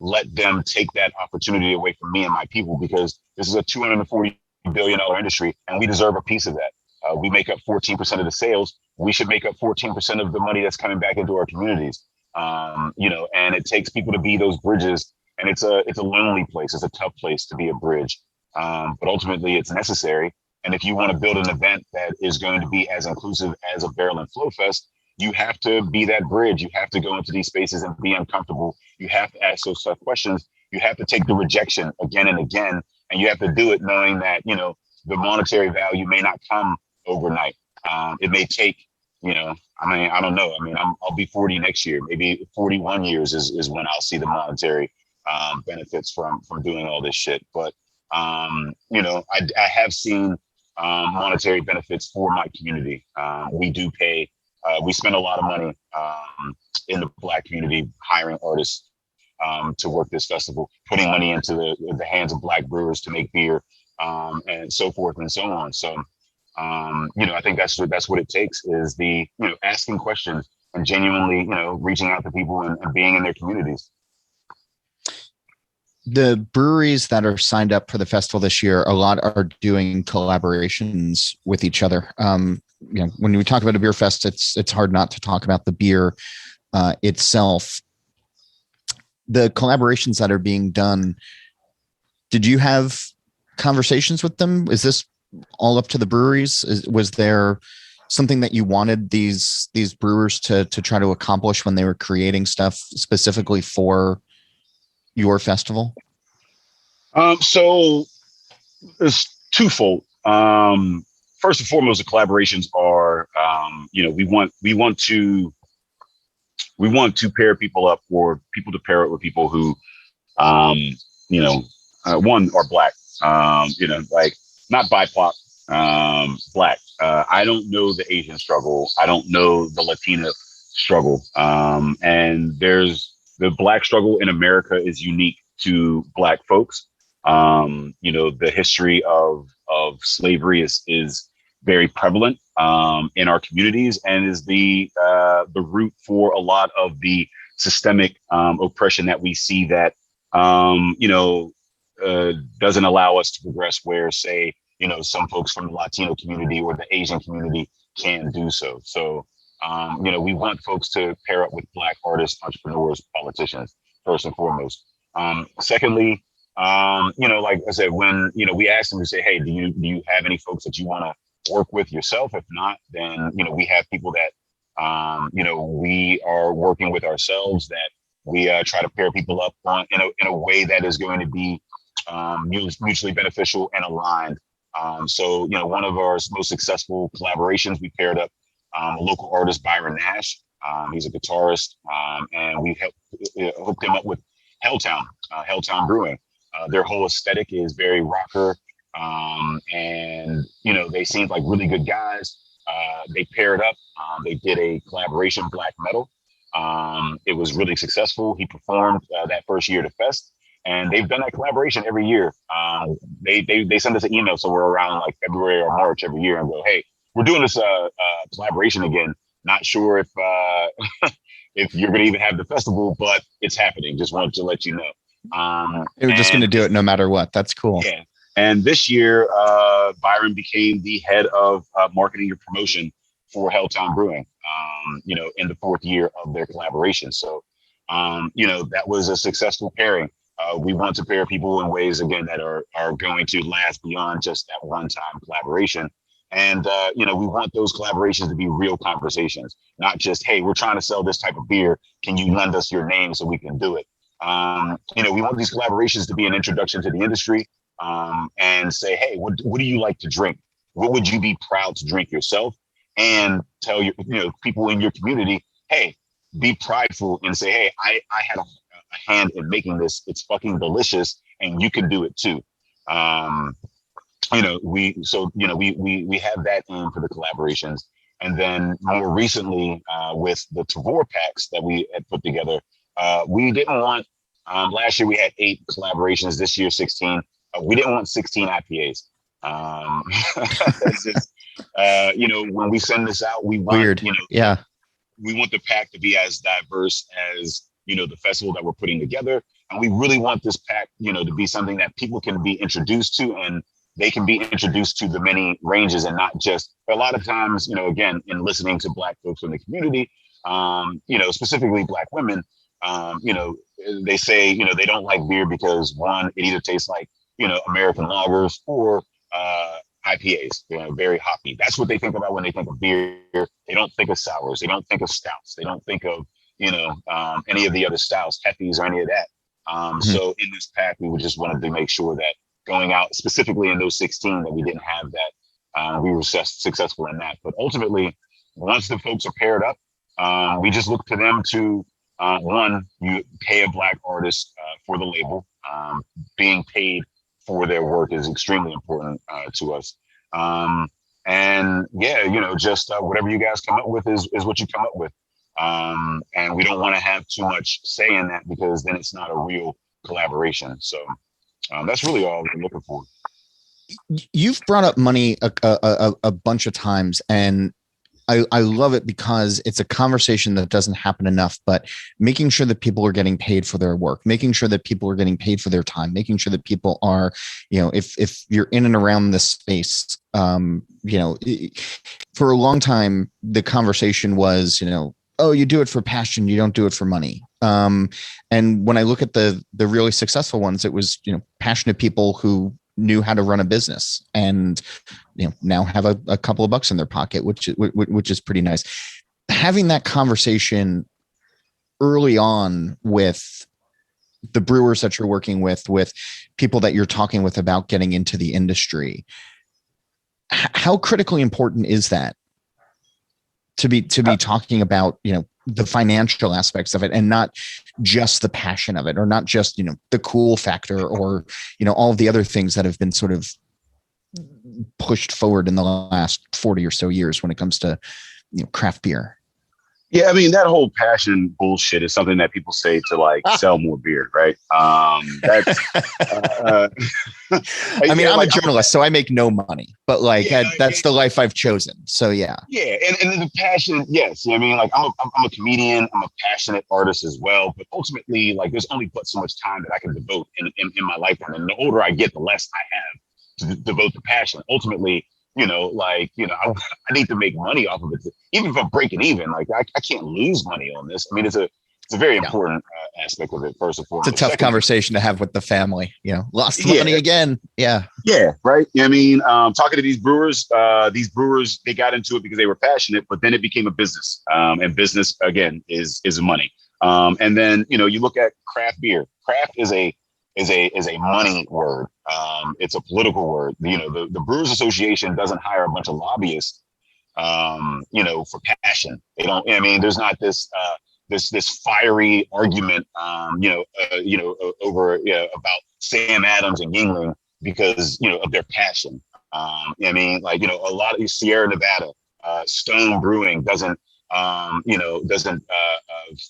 let them take that opportunity away from me and my people, because this is a $240 billion industry and we deserve a piece of that. We make up 14% of the sales. we should make up 14% of the money that's coming back into our communities. And it takes people to be those bridges, and it's a lonely place. It's a tough place to be a bridge. But ultimately it's necessary. And if you want to build an event that is going to be as inclusive as a Barrel and Flow Fest, you have to be that bridge. You have to go into these spaces and be uncomfortable. You have to ask those tough questions. You have to take the rejection again and again. And you have to do it knowing that, the monetary value may not come overnight. It may take, I don't know. I'll be 40 next year. Maybe 41 years is when I'll see the monetary benefits from doing all this shit. But, I have seen monetary benefits for my community. We do pay, we spend a lot of money in the Black community hiring artists to work this festival, putting money into the hands of Black brewers to make beer, and so forth and so on. So, I think that's what it takes, is the, asking questions and genuinely, reaching out to people and being in their communities. The breweries that are signed up for the festival this year, a lot are doing collaborations with each other. When we talk about a beer fest, it's hard not to talk about the beer itself. The collaborations that are being done, did you have conversations with them? Is this all up to the breweries? Was there something that you wanted these brewers to try to accomplish when they were creating stuff specifically for your festival? So it's twofold. First and foremost, the collaborations are, we want to pair people up, or people to pair up with people who, one, are Black, like not BIPOC, Black. I don't know the Asian struggle. I don't know the Latina struggle. And the Black struggle in America is unique to Black folks. The history of slavery is very prevalent in our communities, and is the root for a lot of the systemic oppression that we see that doesn't allow us to progress, where, say, some folks from the Latino community or the Asian community can do so. So we want folks to pair up with Black artists, entrepreneurs, politicians, first and foremost. Secondly, like I said, when, we asked them to say, hey, do you have any folks that you want to work with yourself? If not, then, we have people that, we are working with ourselves, that we try to pair people up on in a way that is going to be mutually beneficial and aligned. So, one of our most successful collaborations, we paired up a local artist, Byron Nash. He's a guitarist, and we hooked him up with Helltown Brewing. Their whole aesthetic is very rocker, and they seemed like really good guys. They paired up. They did a collaboration, Black Metal. It was really successful. He performed that first year at the fest, and they've done that collaboration every year. They send us an email somewhere around like February or March every year and go, hey, we're doing this collaboration again. Not sure if if you're going to even have the festival, but it's happening. Just wanted to let you know. They were just going to do it no matter what. That's cool. Yeah. And this year, Byron became the head of marketing and promotion for Helltown Brewing, in the 4th year of their collaboration. So, that was a successful pairing. We want to pair people in ways, again, that are going to last beyond just that one-time collaboration. And, we want those collaborations to be real conversations, not just, hey, we're trying to sell this type of beer. Can you lend us your name so we can do it? We want these collaborations to be an introduction to the industry, and say, hey, what do you like to drink? What would you be proud to drink yourself? And tell your, people in your community, hey, be prideful and say, hey, I had a hand in making this. It's fucking delicious, and you can do it too. We have that in for the collaborations. And then more recently, with the Tavor packs that we had put together, we didn't want, last year we had 8 collaborations, this year 16. We didn't want 16 IPAs. It's just, when we send this out, we want, Weird. Yeah. We want the pack to be as diverse as, the festival that we're putting together. And we really want this pack, to be something that people can be introduced to and they can be introduced to the many ranges and not just, a lot of times, again, in listening to Black folks in the community, specifically Black women, they say, they don't like beer because one, it either tastes like, American lagers or IPAs, very hoppy. That's what they think about when they think of beer. They don't think of sours. They don't think of stouts. They don't think of, any of the other styles, hefties or any of that. So in this pack, we just wanted to make sure that going out specifically in those 16, that we didn't have that. We were successful in that. But ultimately, once the folks are paired up, we just look to them to, one, you pay a Black artist for the label. Being paid for their work is extremely important to us. And yeah, just whatever you guys come up with is what you come up with. And we don't want to have too much say in that, because then it's not a real collaboration. So that's really all we're looking for. You've brought up money a bunch of times, and I love it because it's a conversation that doesn't happen enough, but making sure that people are getting paid for their work, making sure that people are getting paid for their time, making sure that people are, if you're in and around this space, for a long time, the conversation was, oh, you do it for passion, you don't do it for money. And when I look at the really successful ones, it was, passionate people who knew how to run a business and, now have a couple of bucks in their pocket, which is pretty nice. Having that conversation early on with the brewers that you're working with people that you're talking with about getting into the industry, how critically important is that to be talking about, the financial aspects of it, and not just the passion of it, or not just, the cool factor, or, all of the other things that have been sort of pushed forward in the last 40 or so years when it comes to, craft beer? Yeah, I mean, that whole passion bullshit is something that people say to sell more beer, right? That's. I mean, I'm a journalist, so I make no money, but that's the life I've chosen. So yeah. Yeah, and the passion, yes. I mean, I'm a comedian, I'm a passionate artist as well, but ultimately, there's only but so much time that I can devote in my lifetime, and the older I get, the less I have to devote to passion. Ultimately, I need to make money off of it. Even if I'm breaking even, I can't lose money on this. I mean, it's a very important aspect of it, first and foremost. It's a tough conversation to have with the family, lost money again. Yeah. Yeah. Right. I mean, talking to these brewers, they got into it because they were passionate, but then it became a business. And business, again, is money. And then, you look at craft beer. Craft is a money word. It's a political word. The Brewers Association doesn't hire a bunch of lobbyists, for passion. They don't. I mean, there's not this fiery argument, over about Sam Adams and Yingling because of their passion. I mean, a lot of Sierra Nevada, Stone Brewing doesn't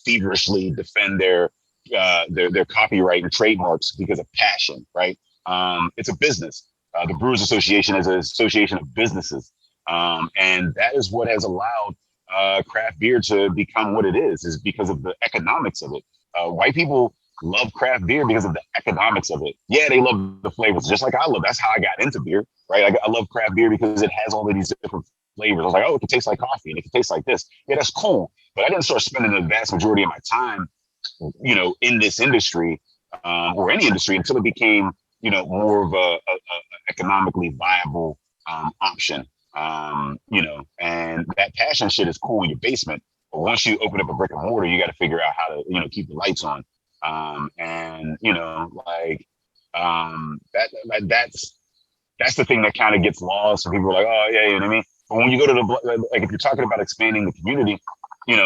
feverishly defend their copyright and trademarks because of passion, right? It's a business. The Brewers Association is an association of businesses. And that is what has allowed craft beer to become what it is because of the economics of it. White people love craft beer because of the economics of it. Yeah, they love the flavors, just like I love. That's how I got into beer, right? I love craft beer because it has all of these different flavors. I was like, oh, it can taste like coffee and it can taste like this. Yeah, that's cool. But I didn't start spending the vast majority of my time in this industry or any industry until it became, more of a economically viable option. And that passion shit is cool in your basement, but once you open up a brick and mortar, you got to figure out how to, keep the lights on. That's the thing that kind of gets lost. And people are like, oh yeah, you know what I mean? But when you go to if you're talking about expanding the community, you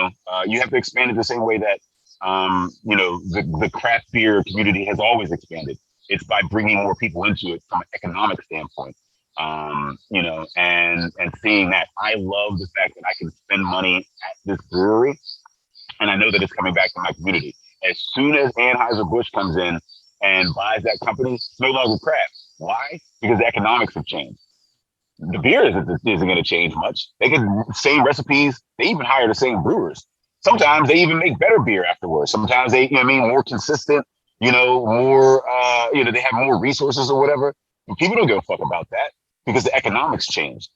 have to expand it the same way that the craft beer community has always expanded. It's by bringing more people into it from an economic standpoint, and seeing that. I love the fact that I can spend money at this brewery, and I know that it's coming back to my community. As soon as Anheuser-Busch comes in and buys that company, it's no longer craft. Why? Because the economics have changed. The beer isn't going to change much. They can same recipes. They even hire the same brewers. Sometimes they even make better beer afterwards. Sometimes they, more consistent, more, they have more resources or whatever. But people don't give a fuck about that because the economics changed.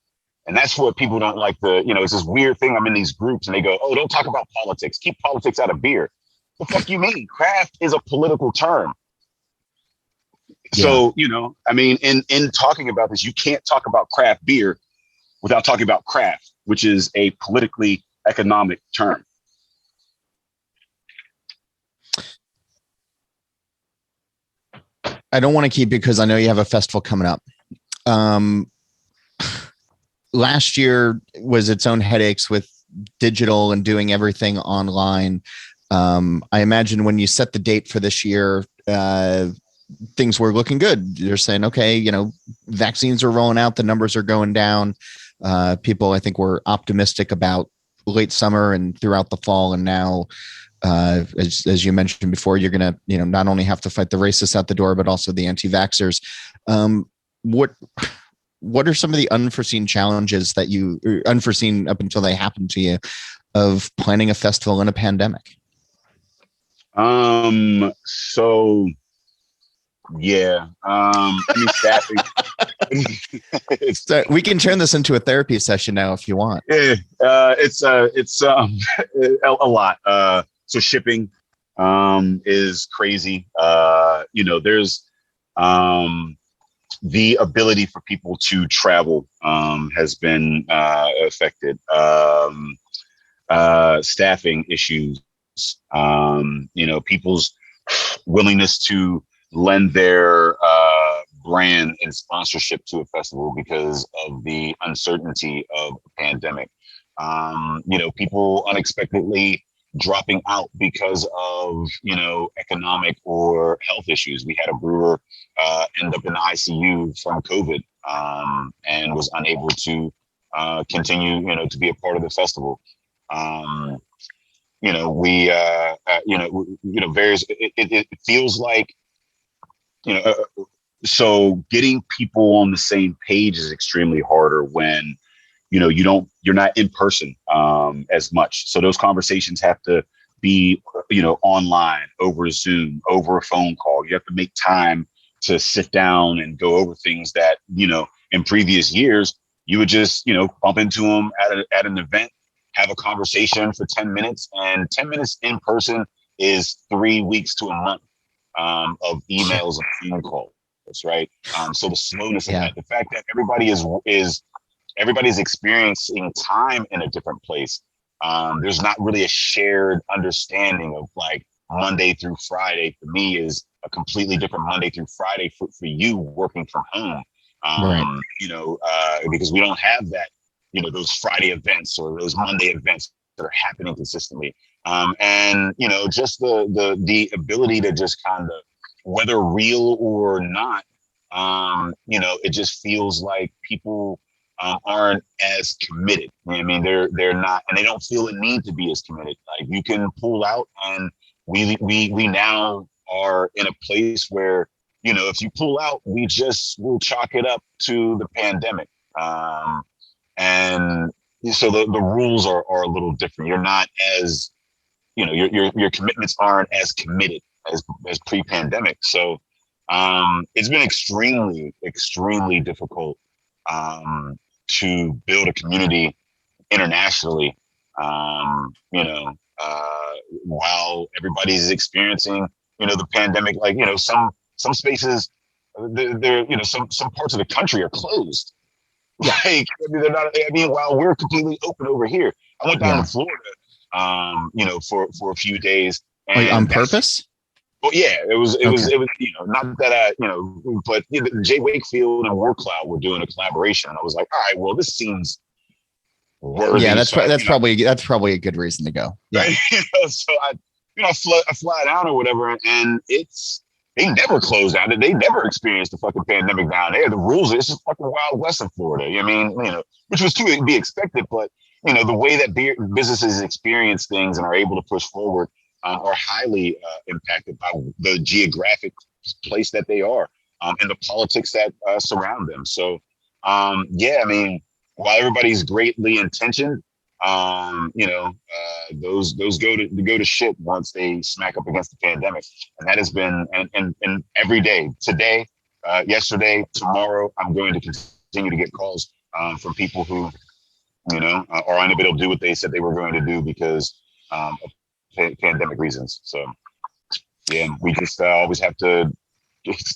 And that's what people don't like. It's this weird thing. I'm in these groups and they go, oh, don't talk about politics. Keep politics out of beer. The fuck you mean? Craft is a political term. Yeah. So, in talking about this, you can't talk about craft beer without talking about craft, which is a politically economic term. I don't want to keep you because I know you have a festival coming up. Last year was its own headaches with digital and doing everything online. I imagine when you set the date for this year, things were looking good. You're saying, okay, vaccines are rolling out, the numbers are going down. People, I think, were optimistic about late summer and throughout the fall. And now, as you mentioned before, you're going to, not only have to fight the racists out the door, but also the anti-vaxxers. What are some of the unforeseen challenges that unforeseen up until they happen to you of planning a festival in a pandemic? Staffing. So we can turn this into a therapy session now if you want. Yeah, it's a lot. So shipping is crazy. There's the ability for people to travel has been affected. Staffing issues. People's willingness to lend their brand and sponsorship to a festival because of the uncertainty of the pandemic. People unexpectedly dropping out because of, economic or health issues. We had a brewer end up in the ICU from COVID and was unable to continue, to be a part of the festival. It feels like, so getting people on the same page is extremely harder when, you're not in person as much. So those conversations have to be, online, over Zoom, over a phone call. You have to make time to sit down and go over things that, in previous years, you would just, bump into them at an event, have a conversation for 10 minutes, and 10 minutes in person is 3 weeks to a month of emails and phone calls, right? So the slowness of that, the fact that everybody's experiencing time in a different place. There's not really a shared understanding of like Monday through Friday for me is a completely different Monday through Friday for you working from home. Right. Because we don't have that, those Friday events or those Monday events that are happening consistently. And just the ability to just kind of, whether real or not, it just feels like people aren't as committed. I mean, they're not, and they don't feel a need to be as committed. Like you can pull out, and we now are in a place where, if you pull out, we'll chalk it up to the pandemic. And so the rules are a little different. You're not as, your commitments aren't as committed as pre-pandemic. So it's been extremely, extremely difficult to build a community internationally, while everybody's experiencing, the pandemic. Like, some spaces, they're some parts of the country are closed. Like, they're not. While we're completely open over here. I went down to Florida, for a few days. And on purpose? Well, yeah, it was, not that but Jay Wakefield and War Cloud were doing a collaboration, and I was like, all right, well, this seems worthy. Yeah, that's probably a good reason to go. Yeah. So I fly down or whatever, and they never closed down. They never experienced the fucking pandemic down there. The rules, it's just fucking Wild West in Florida. Which was to be expected, but the way that businesses experience things and are able to push forward are highly impacted by the geographic place that they are and the politics that surround them. So, while everybody's greatly intentioned, those go to shit once they smack up against the pandemic, and that has been and every day. Today, yesterday. Tomorrow, I'm going to continue to get calls from people who, are unable to do what they said they were going to do because of pandemic reasons. So, yeah, we just always have to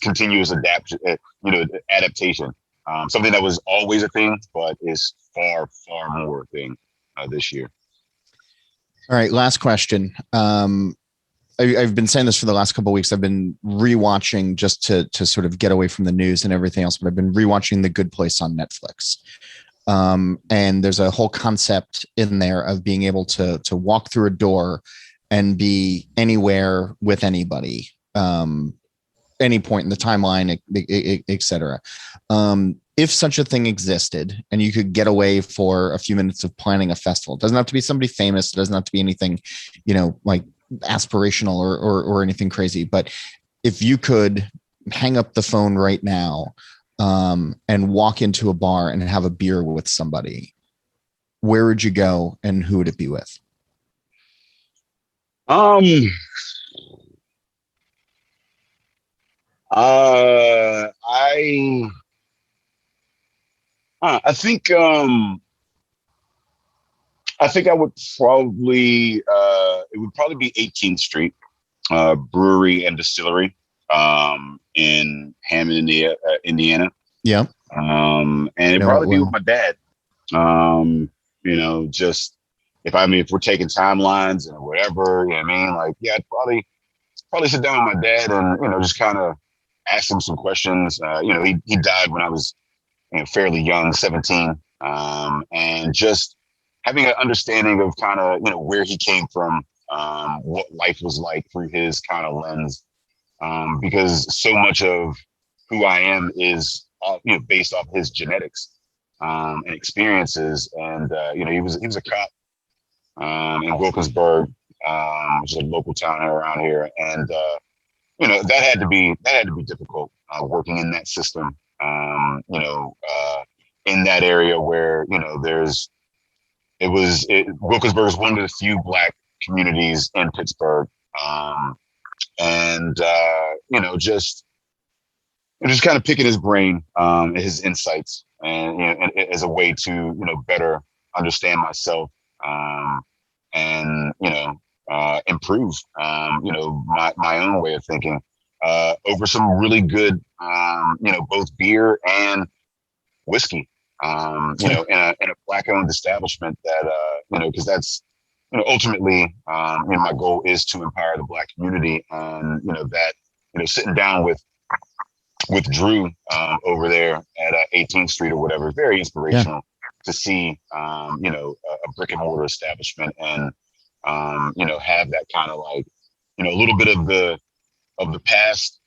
continuous adaptation. Something that was always a thing, but is far, far more a thing this year. All right, last question. I've been saying this for the last couple of weeks. I've been rewatching just to sort of get away from the news and everything else, but I've been rewatching The Good Place on Netflix. And there's a whole concept in there of being able to walk through a door and be anywhere with anybody, any point in the timeline, et cetera. If such a thing existed and you could get away for a few minutes of planning a festival, it doesn't have to be somebody famous. It doesn't have to be anything, like aspirational or anything crazy. But if you could hang up the phone right now and walk into a bar and have a beer with somebody, where would you go and who would it be with? I think I would probably it would probably be 18th Street Brewery and Distillery in Hammond, Indiana. Yeah. And it'd probably be with my dad. Just if we're taking timelines and whatever, I'd probably sit down with my dad and just kind of ask him some questions. He died when I was fairly young, 17, and just having an understanding of kind of where he came from, what life was like through his kind of lens, because so much of who I am is based off his genetics and experiences. And he was a cop in Wilkinsburg, which is a local town around here, and that had to be difficult working in that system. In that area where Wilkinsburg is one of the few Black communities in Pittsburgh, just kind of picking his brain, his insights, and as a way to better understand myself, and improve my own way of thinking over some really good both beer and whiskey, in a Black-owned establishment that because that's ultimately my goal is to empower the Black community, and that sitting down with Drew over there at 18th Street or whatever, very inspirational to see a brick and mortar establishment and have that kind of like a little bit of the past,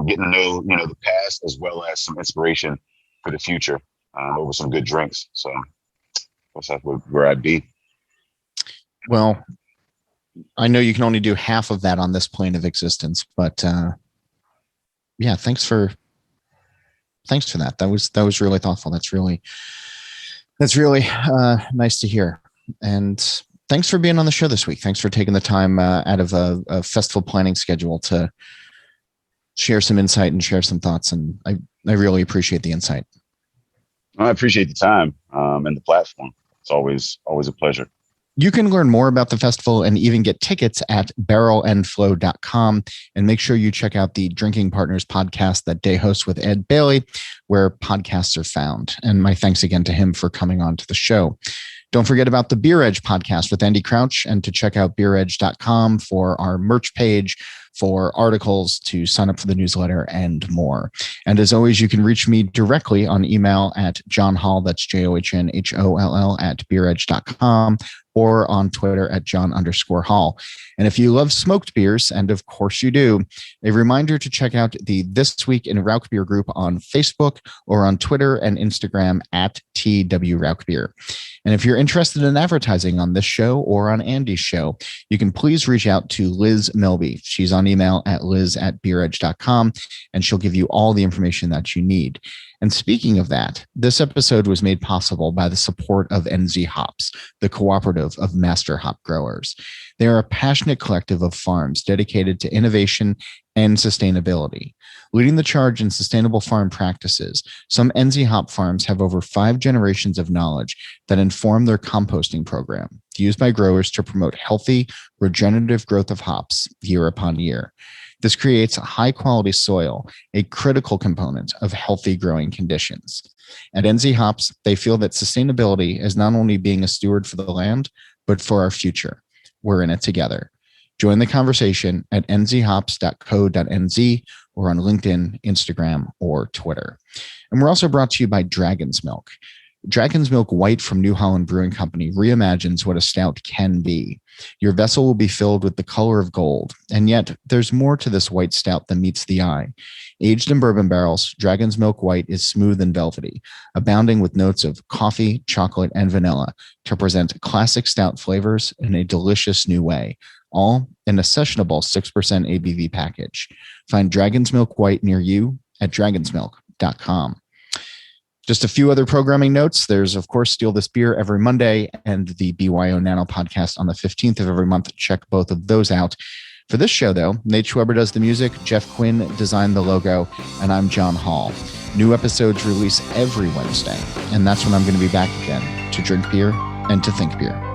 getting to know the past as well as some inspiration for the future over some good drinks. So that's where I'd be. Well, I know you can only do half of that on this plane of existence, but thanks for that. That was really thoughtful. That's really nice to hear. And thanks for being on the show this week. Thanks for taking the time out of a festival planning schedule to share some insight and share some thoughts. And I really appreciate the insight. I appreciate the time and the platform. It's always a pleasure. You can learn more about the festival and even get tickets at barrelandflow.com. And make sure you check out the Drinking Partners podcast that Day hosts with Ed Bailey, where podcasts are found. And my thanks again to him for coming on to the show. Don't forget about the Beer Edge podcast with Andy Crouch, and to check out beeredge.com for our merch page, for articles, to sign up for the newsletter, and more. And as always, you can reach me directly on email at John Hall, that's JOHNHOLL at beeredge.com, or on Twitter at John_Hall. And if you love smoked beers, and of course you do, a reminder to check out the This Week in Rauch Beer group on Facebook or on Twitter and Instagram at TW Rauch Beer. And if you're interested in advertising on this show or on Andy's show, you can please reach out to Liz Melby. She's on email at liz@beeredge.com, and she'll give you all the information that you need. And speaking of that, this episode was made possible by the support of NZ Hops, the cooperative of master hop growers. They are a passionate collective of farms dedicated to innovation and sustainability. Leading the charge in sustainable farm practices, some NZ Hop farms have over 5 generations of knowledge that inform their composting program, used by growers to promote healthy, regenerative growth of hops year upon year. This creates a high-quality soil, a critical component of healthy growing conditions. At NZ Hops, they feel that sustainability is not only being a steward for the land, but for our future. We're in it together. Join the conversation at nzhops.co.nz or on LinkedIn, Instagram, or Twitter. And we're also brought to you by Dragon's Milk. Dragon's Milk White from New Holland Brewing Company reimagines what a stout can be. Your vessel will be filled with the color of gold, and yet there's more to this white stout than meets the eye. Aged in bourbon barrels, Dragon's Milk White is smooth and velvety, abounding with notes of coffee, chocolate, and vanilla to present classic stout flavors in a delicious new way, all in a sessionable 6% ABV package. Find Dragon's Milk White near you at dragonsmilk.com. Just a few other programming notes. There's, of course, Steal This Beer every Monday and the BYO Nano podcast on the 15th of every month. Check both of those out. For this show, though, Nate Schweber does the music, Jeff Quinn designed the logo, and I'm John Hall. New episodes release every Wednesday, and that's when I'm going to be back again to drink beer and to think beer.